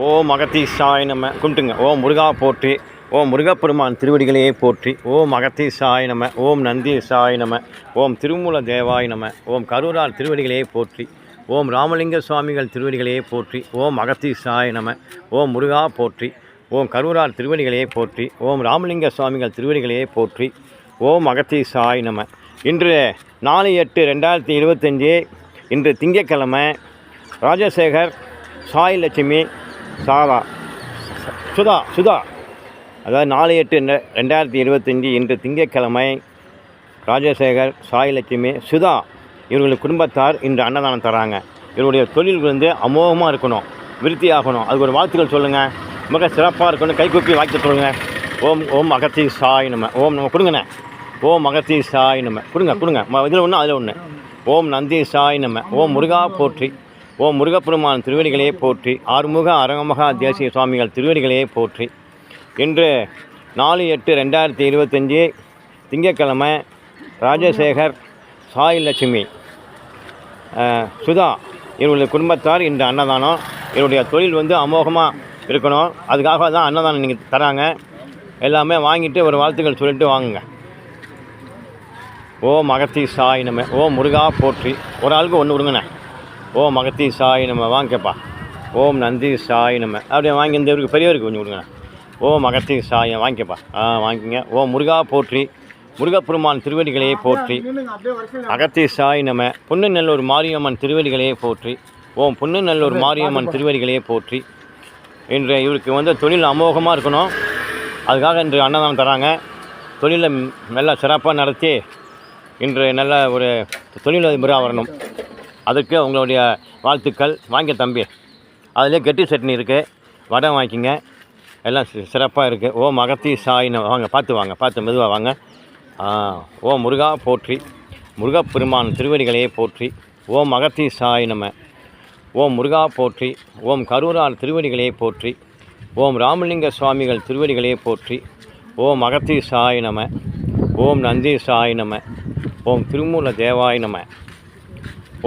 ஓம் அகத்தீசாய நம கும்பிட்டுங்க. ஓம் முருகா போற்றி. ஓம் முருகப்பெருமான் திருவடிகளையே போற்றி. ஓம் அகத்தீசாய நம. ஓம் நந்தீசாய நம. ஓம் திருமூல தேவாய நம. ஓம் கரூரார் திருவடிகளையே போற்றி. ஓம் ராமலிங்க சுவாமிகள் திருவடிகளையே போற்றி. ஓம் அகத்தீசாய நம. ஓம் முருகா போற்றி. ஓம் கரூரார் திருவடிகளையே போற்றி. ஓம் ராமலிங்க சுவாமிகள் திருவடிகளையே போற்றி. ஓம் அகத்தீசாய நம. இன்று 4/8/2025 இன்று திங்கட்கிழமை. ராஜசேகர், சாய் லட்சுமி, சுதா அதாவது 4/8/2025 இன்று திங்கட்கிழமை. ராஜசேகர், சாய் லட்சுமி, சுதா இவர்களுடைய குடும்பத்தார் இன்று அன்னதானம் தராங்க. இவருடைய தொழில் அமோகமாக இருக்கணும், விருத்தி ஆகணும். அதுக்கு ஒரு வாழ்த்துக்கள் சொல்லுங்கள். மிக சிறப்பாக இருக்கணும். கைகூப்பி வாழ்த்து சொல்லுங்கள். ஓம் அகத்தீசாய நம. ஓம் நம்ம கொடுங்கண்ணே. ஓம் அகத்தீசாய நம. கொடுங்க. இதில் ஒன்று அதில் ஒன்று. ஓம் நந்தீசாய நம. ஓம் முருகா போற்றி. ஓம் முருகப்பெருமான் திருவடிகளையே போற்றி. ஆறுமுக அரங்கமகா தேசிய சுவாமிகள் திருவடிகளையே போற்றி. இன்று 4/8/2025 திங்கட்கிழமை. ராஜசேகர், சாய் லட்சுமி, சுதா இவருடைய குடும்பத்தார் இன்று அன்னதானம். இவருடைய தொழில் அமோகமாக இருக்கணும். அதுக்காக தான் அன்னதானம் நீங்கள் தராங்க. எல்லாமே வாங்கிட்டு ஒரு வாழ்த்துக்கள் சொல்லிட்டு வாங்குங்க. ஓம் அகத்தீசாய நம. ஓம் முருகா போற்றி. ஒரு ஆளுக்கு ஒன்று கொடுங்கண்ணே. ஓம் அகத்தீசாய நம. வாங்கிக்கப்பா. ஓம் நந்தீசாய நம. அப்படியே வாங்கி இந்த இவருக்கு பெரியவருக்கு கொஞ்சம் கொடுங்கண்ணே. ஓம் அகத்தீசாய வாங்கிக்கப்பா. வாங்கிங்க. ஓம் முருகா போற்றி. முருகப்பெருமான் திருவடிகளையே போற்றி. அகத்தீசாய நம. புன்னநல்லூர் மாரியம்மன் திருவடிகளையே போற்றி. ஓம் புன்னநல்லூர் மாரியம்மன் திருவடிகளையே போற்றி. இன்று இவருக்கு தொழில் அமோகமாக இருக்கணும். அதுக்காக இன்று அன்னதானம் தராங்க. தொழிலை நல்லா சிறப்பாக நடத்தி இன்று நல்ல ஒரு தொழிலதிபராக வரணும். அதுக்கு உங்களுடைய வாழ்த்துக்கள். வாங்க தம்பி. அதிலே கெட்டி சட்னி இருக்குது, வடை வாங்கிக்கிங்க. எல்லாம் சிறப்பாக இருக்குது. ஓம் அகத்தீசாய நம. வாங்க, பார்த்து மெதுவாக வாங்க. ஓம் முருகா போற்றி. முருகப்பெருமான் திருவடிகளையே போற்றி. ஓம் அகத்தீசாய நம. ஓம் முருகா போற்றி. ஓம் கரூரார் திருவடிகளையே போற்றி. ஓம் ராமலிங்க சுவாமிகள் திருவடிகளையே போற்றி. ஓம் அகத்தீசாய நம. ஓம் நந்தீசாய நம. ஓம் திருமூல தேவாய நம.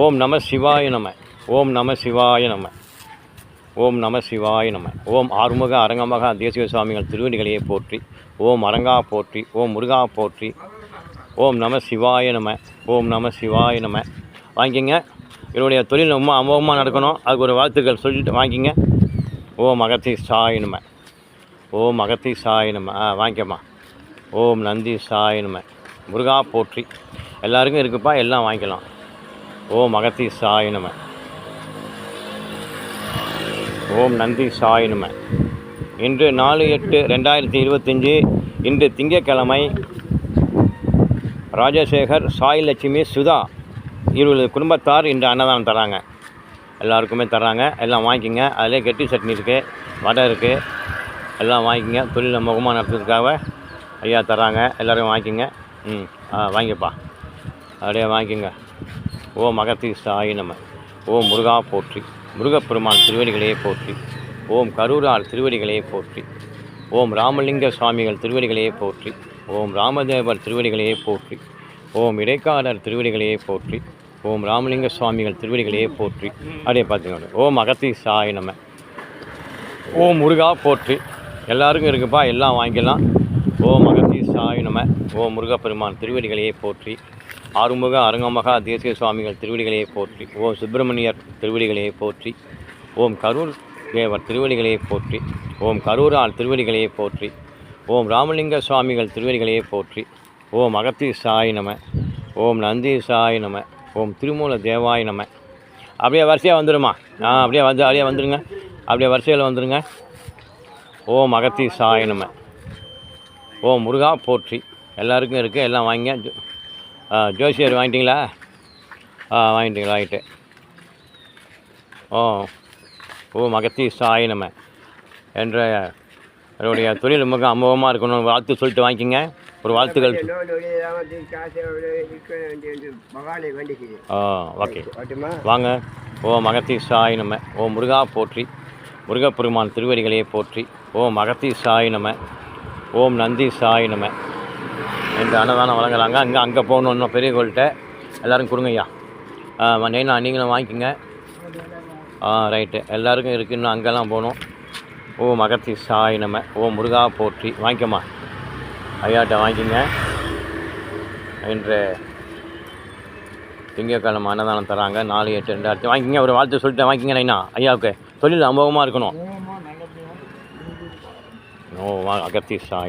ஓம் நம சிவாய நம. ஓம் நம சிவாய நம. ஓம் நம சிவாய நம. ஓம் ஆறுமுக அரங்கமகா தேசிய சுவாமிகள் திருவடிகளையே போற்றி. ஓம் அரங்கா போற்றி. ஓம் முருகா போற்றி. ஓம் நம சிவாய நம. ஓம் நம சிவாய நம. வாங்கிங்க. என்னுடைய தொழில் ரொம்ப அமோகமாக நடக்கணும். அதுக்கு ஒரு வாழ்த்துக்கள் சொல்லிட்டு வாங்கிங்க. ஓம் அகத்தீசாய நம. ஓம் அகத்தீசாய நம. வாங்கிக்கம்மா. ஓம் நந்தீசாய நம. முருகா போற்றி. எல்லாருக்கும் இருக்குப்பா, எல்லாம் வாங்கிக்கலாம். ஓம் அகத்தீசாய நம. ஓம் நந்தீசாய நம. இன்று 4/8/2025 இன்று திங்கட்கிழமை. ராஜசேகர், சாய் லட்சுமி, சுதா இவர்களது குடும்பத்தார் இன்று அன்னதானம் தராங்க. எல்லாருக்குமே தராங்க. எல்லாம் வாங்கிக்கிங்க. அதிலே கெட்டி சட்னி இருக்குது, வடை இருக்குது. எல்லாம் வாங்கிக்கிங்க. தொழில் முகமாக நடத்துறதுக்காக ஐயா தராங்க. எல்லோரும் வாங்கிக்கிங்க. வாங்கிப்பா. அப்படியே வாங்கிக்கிங்க. ஓம் அகத்தீசாய நம. ஓம் முருகா போற்றி. முருகப்பெருமான் திருவடிகளையே போற்றி. ஓம் கரூரார் திருவடிகளையே போற்றி. ஓம் ராமலிங்க சுவாமிகள் திருவடிகளையே போற்றி. ஓம் ராமதேவர் திருவடிகளையே போற்றி. ஓம் இடைக்காரர் திருவடிகளையே போற்றி. ஓம் ராமலிங்க சுவாமிகள் திருவடிகளையே போற்றி. அப்படியே பார்த்துக்கோங்க. ஓம் அகத்தீசாய நம. ஓம் முருகா போற்றி. எல்லாருக்கும் இருக்குப்பா, எல்லாம் வாங்கிக்கலாம். ஓம் அகத்தீசாய நம. ஓம் முருகப்பெருமான் திருவடிகளையே போற்றி. ஆறுமுக அரங்கமகா தேசிய சுவாமிகள் திருவடிகளையே போற்றி. ஓம் சுப்பிரமணியர் திருவடிகளையே போற்றி. ஓம் கரூர் தேவர் திருவடிகளையே போற்றி. ஓம் கரூரார் திருவடிகளையே போற்றி. ஓம் ராமலிங்க சுவாமிகள் திருவடிகளையே போற்றி. ஓம் அகத்தீசாய நம. ஓம் நந்தீசாய நம. ஓம் திருமூல தேவாய நம. அப்படியே வரிசையாக வந்துடுமா? அப்படியே வந்துடுங்க. அப்படியே வரிசையில் வந்துடுங்க. ஓம் அகத்தீசாய நம. ஓம் முருகா போற்றி. எல்லாருக்கும் இருக்குது, எல்லாம் வாங்கிங்க. ஜோசியர் வாங்கிட்டீங்களா? வாங்கிட்டு. ஓம் அகத்தீசாய நம என்ற என்னுடைய தொழில் மிக அமோகமாக இருக்கணும். வாழ்த்து சொல்லிட்டு வாங்கிக்கிங்க. ஒரு வாழ்த்துக்கள். ஓகே, வாங்க. ஓம் அகத்தீசாய நம. ஓம் முருகா போற்றி. முருகப்பெருமான் திருவடிகளையே போற்றி. ஓம் அகத்தீசாய நம. ஓம் நந்தீசாய நம என்று அன்னதானம் வழங்குறாங்க. அங்கே போகணும். இன்னும் பெரிய கோயில்கிட்ட எல்லோரும் கொடுங்கய்யா. நீங்களும் வாங்கிக்கோங்க. ரைட்டு. எல்லாருக்கும் இருக்குது. இன்னும் அங்கெல்லாம் போகணும். ஓம் அகத்தி சாய் நம. ஓம் முருகா போற்றி. வாங்கிக்கம்மா, ஐயாட்ட வாங்கிக்கங்க. இன்று திங்கட்கிழமை அன்னதானம் தராங்க. 4/8/2000 வாங்கிக்கங்க. ஒரு வாழ்த்து சொல்லிட்டு வாங்கிக்கங்க. நைனா ஐயாவுக்கு தொழில் அமோகமாக இருக்கணும். ஓ அகத்தி சாய்.